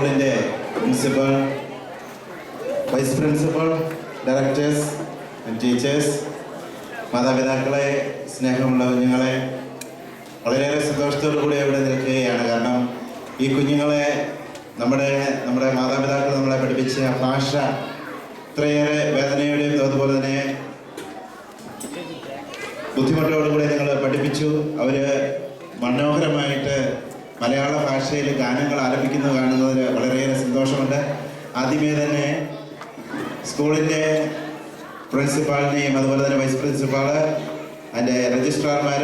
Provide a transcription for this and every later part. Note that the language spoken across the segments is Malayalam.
സ്കൂളിൻ്റെ principal, vice principal, directors, teachers, മാതാപിതാക്കളെ, സ്നേഹമുള്ള കുഞ്ഞുങ്ങളെ, വളരെയേറെ സന്തോഷത്തോടു കൂടി ഇവിടെ നിൽക്കുകയാണ്. കാരണം ഈ കുഞ്ഞുങ്ങളെ നമ്മുടെ മാതാപിതാക്കൾ നമ്മളെ പഠിപ്പിച്ച ഭാഷ ഇത്രയേറെ വേദനയോടെയും അതുപോലെ തന്നെ ബുദ്ധിമുട്ടോടുകൂടി നിങ്ങൾ പഠിപ്പിച്ചു. അവർ മനോഹരമായിട്ട് മലയാള ഭാഷയിൽ ഗാനങ്ങൾ ആലപിക്കുന്നത് കാണുന്നതിൽ വളരെയേറെ സന്തോഷമുണ്ട്. ആദ്യമേ തന്നെ സ്കൂളിൻ്റെ പ്രിൻസിപ്പാളിനെയും അതുപോലെ തന്നെ വൈസ് പ്രിൻസിപ്പാൾ, അതിൻ്റെ രജിസ്ട്രാർമാർ,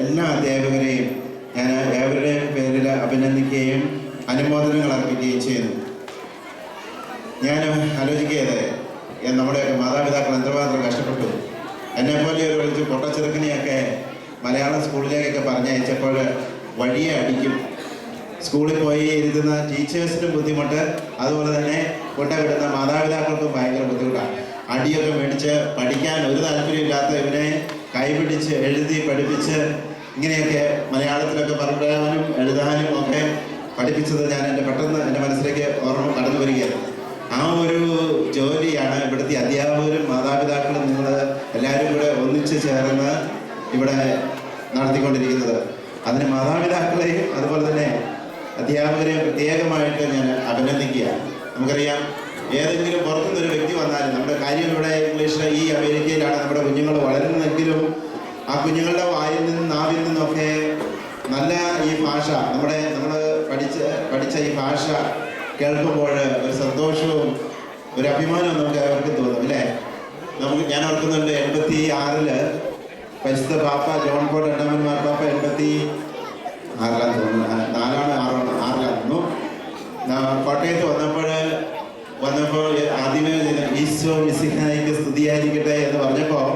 എല്ലാ അധ്യാപകരെയും ഞാൻ ഏവരുടെയും പേരിൽ അഭിനന്ദിക്കുകയും അനുമോദനങ്ങൾ അർപ്പിക്കുകയും ചെയ്യുന്നു. ഞാൻ ആലോചിക്കുകയത് നമ്മുടെ മാതാപിതാക്കൾ എത്രമാത്രം കഷ്ടപ്പെട്ടു. എന്നെപ്പോലെ ഒരു പൊട്ടച്ചെറുക്കിനെയൊക്കെ മലയാളം സ്കൂളിലേക്കൊക്കെ പറഞ്ഞയച്ചപ്പോൾ വഴിയെ അടിക്കും. സ്കൂളിൽ പോയി ഇരുത്തുന്ന ടീച്ചേഴ്സിനും ബുദ്ധിമുട്ട്, അതുപോലെ തന്നെ കൊണ്ടുവിടുന്ന മാതാപിതാക്കൾക്കും ഭയങ്കര ബുദ്ധിമുട്ടാണ്. അടിയൊക്കെ മേടിച്ച് പഠിക്കാൻ ഒരു താല്പര്യമില്ലാത്ത ഇവനെ കൈപിടിച്ച് എഴുതി പഠിപ്പിച്ച് ഇങ്ങനെയൊക്കെ മലയാളത്തിലൊക്കെ പറയാനും എഴുതാനും ഒക്കെ പഠിപ്പിച്ചത് ഞാൻ പെട്ടെന്ന് എൻ്റെ മനസ്സിലേക്ക് ഓർമ്മ കടന്നു വരികയാണ്. ആ ഒരു ജോലിയാണ് ഇവിടുത്തെ അധ്യാപകരും മാതാപിതാക്കളും നിങ്ങൾ എല്ലാവരും കൂടെ ഒന്നിച്ച് ചേർന്ന് ഇവിടെ നടത്തിക്കൊണ്ടിരിക്കുന്നത്. അതിന് മാതാപിതാക്കളെയും അതുപോലെ തന്നെ അധ്യാപകരെയും പ്രത്യേകമായിട്ട് ഞാൻ അഭിനന്ദിക്കുക. നമുക്കറിയാം, ഏതെങ്കിലും പുറത്തുനിന്നൊരു വ്യക്തി വന്നാലും നമ്മുടെ കാര്യം ഇവിടെ ഇംഗ്ലീഷിൽ ഈ അമേരിക്കയിലാണ് നമ്മുടെ കുഞ്ഞുങ്ങൾ വളരുന്നതെങ്കിലും ആ കുഞ്ഞുങ്ങളുടെ വായിൽ നിന്നും നാവിൽ നിന്നൊക്കെ നല്ല ഈ ഭാഷ നമ്മൾ പഠിച്ച ഈ ഭാഷ കേൾക്കുമ്പോൾ ഒരു സന്തോഷവും ഒരു അഭിമാനവും നമുക്ക് അവർക്ക് തോന്നും, അല്ലേ? ഞാൻ ഓർക്കുന്നുണ്ട് 86 പരിശുദ്ധ പാപ്പ ജോൺ പോൾ രണ്ടാമൻ മാർപ്പാപ്പ 86 തോന്നുന്നു, 4 കോട്ടയത്ത് വന്നപ്പോൾ ആദ്യമേ ഈശോ മിശിഹായിക്ക് സ്തുതിയായിരിക്കട്ടെ എന്ന് പറഞ്ഞപ്പോൾ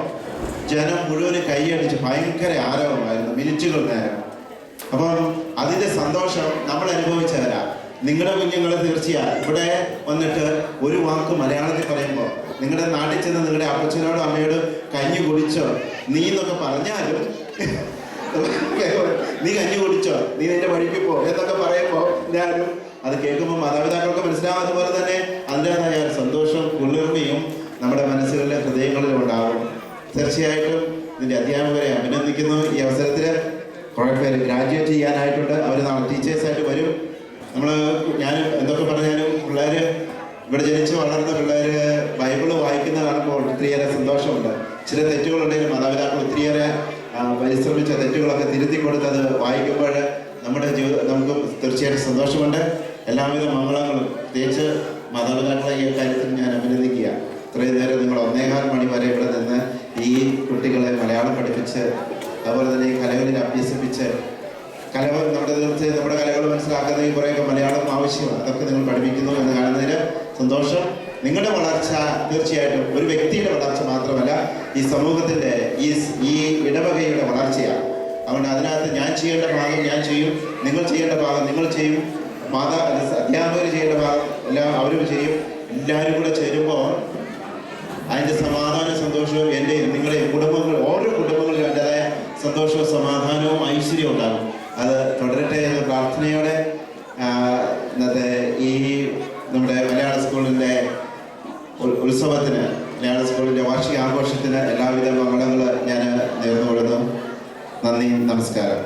ജനം മുഴുവനും കൈയടിച്ച് ഭയങ്കര ആരവമായിരുന്നു മിനിറ്റുകൾ നേരം. അപ്പം അതിൻ്റെ സന്തോഷം നമ്മൾ അനുഭവിച്ചവരാ. നിങ്ങളുടെ കുഞ്ഞുങ്ങൾ തീർച്ചയായും ഇവിടെ വന്നിട്ട് ഒരു വാക്ക് മലയാളത്തിൽ പറയുമ്പോൾ നിങ്ങളുടെ നാട്ടിൽ ചെന്ന് നിങ്ങളുടെ അപ്പച്ചനോടും അമ്മയോടും കഞ്ഞി കുടിച്ചോ നീ എന്നൊക്കെ പറഞ്ഞാലും നീ കഞ്ഞി കുടിച്ചോ, നീ നിന്റെ വഴിക്ക് പോ എന്നൊക്കെ പറയുമ്പോൾ ഞാനും അത് കേൾക്കുമ്പോൾ മാതാപിതാക്കൾക്ക് മനസ്സിലാവും. അതുപോലെ തന്നെ അതിൻ്റെതായ സന്തോഷം കുളിർമയും നമ്മുടെ മനസ്സുകളിലെ ഹൃദയങ്ങളിലും ഉണ്ടാകും. തീർച്ചയായിട്ടും ഇതിൻ്റെ അധ്യാപകരെ അഭിനന്ദിക്കുന്നു. ഈ അവസരത്തിൽ കുറേ പേര് ഗ്രാജുവേറ്റ് ചെയ്യാനായിട്ടുണ്ട്. അവർ നാളെ ടീച്ചേഴ്സായിട്ട് വരും. ഞാൻ എന്തൊക്കെ പറഞ്ഞാലും പിള്ളേർ ഇവിടെ ജനിച്ച് വളർന്ന പിള്ളേർ ബൈബിള് വായിക്കുന്ന കാണുമ്പോൾ ഒത്തിരിയേറെ സന്തോഷമുണ്ട്. ചില തെറ്റുകളുണ്ടെങ്കിലും മാതാപിതാക്കൾ ഒത്തിരിയേറെ പരിശ്രമിച്ച തെറ്റുകളൊക്കെ തിരുത്തി കൊടുത്തത് വായിക്കുമ്പോൾ നമ്മുടെ നമുക്ക് തീർച്ചയായിട്ടും സന്തോഷമുണ്ട്. എല്ലാവിധ മംഗളങ്ങളും. പ്രത്യേകിച്ച് മാതാപിതാക്കളെ ഈ കാര്യത്തിൽ ഞാൻ അഭിനന്ദിക്കുക. ഇത്രയും നേരം നിങ്ങൾ 1.25 മണി വരെ ഇവിടെ നിന്ന് ഈ കുട്ടികളെ മലയാളം പഠിപ്പിച്ച് അതുപോലെ തന്നെ ഈ കലകളിൽ അഭ്യസിപ്പിച്ച് നമ്മുടെ കലകൾ മനസ്സിലാക്കുന്നതിൽ കുറേയൊക്കെ മലയാളം ആവശ്യമാണ്. അതൊക്കെ നിങ്ങൾ പഠിപ്പിക്കുന്നു എന്ന് കാണുന്നതിൽ സന്തോഷം. നിങ്ങളുടെ വളർച്ച തീർച്ചയായിട്ടും ഒരു വ്യക്തിയുടെ വളർച്ച മാത്രമല്ല, ഈ സമൂഹത്തിൻ്റെ ഈ ഇടവകയുടെ വളർച്ചയാണ്. അതുകൊണ്ട് അതിനകത്ത് ഞാൻ ചെയ്യേണ്ട ഭാഗം ഞാൻ ചെയ്യും, നിങ്ങൾ ചെയ്യേണ്ട ഭാഗം നിങ്ങൾ ചെയ്യും, അധ്യാപകർ ചെയ്യേണ്ട ഭാഗം എല്ലാം അവരും ചെയ്യും. എല്ലാവരും കൂടെ ചേരുമ്പോൾ അതിൻ്റെ സമാധാന സന്തോഷവും നിങ്ങളുടെയും ഓരോ കുടുംബങ്ങളിലും അതിൻ്റെതായ സന്തോഷവും സമാധാനവും ഐശ്വര്യവും ഉണ്ടാകും. അത് തുടരട്ടെ എന്ന പ്രാർത്ഥനയോടെ ഇന്നത്തെ ഈ നമ്മുടെ മലയാള സ്കൂളിൻ്റെ ഉത്സവത്തിന്, മലയാള സ്കൂളിൻ്റെ വാർഷിക ആഘോഷത്തിന് എല്ലാവിധ മംഗളങ്ങൾ ഞാൻ നേർന്നുകൊള്ളുന്നു. നന്ദി, നമസ്കാരം.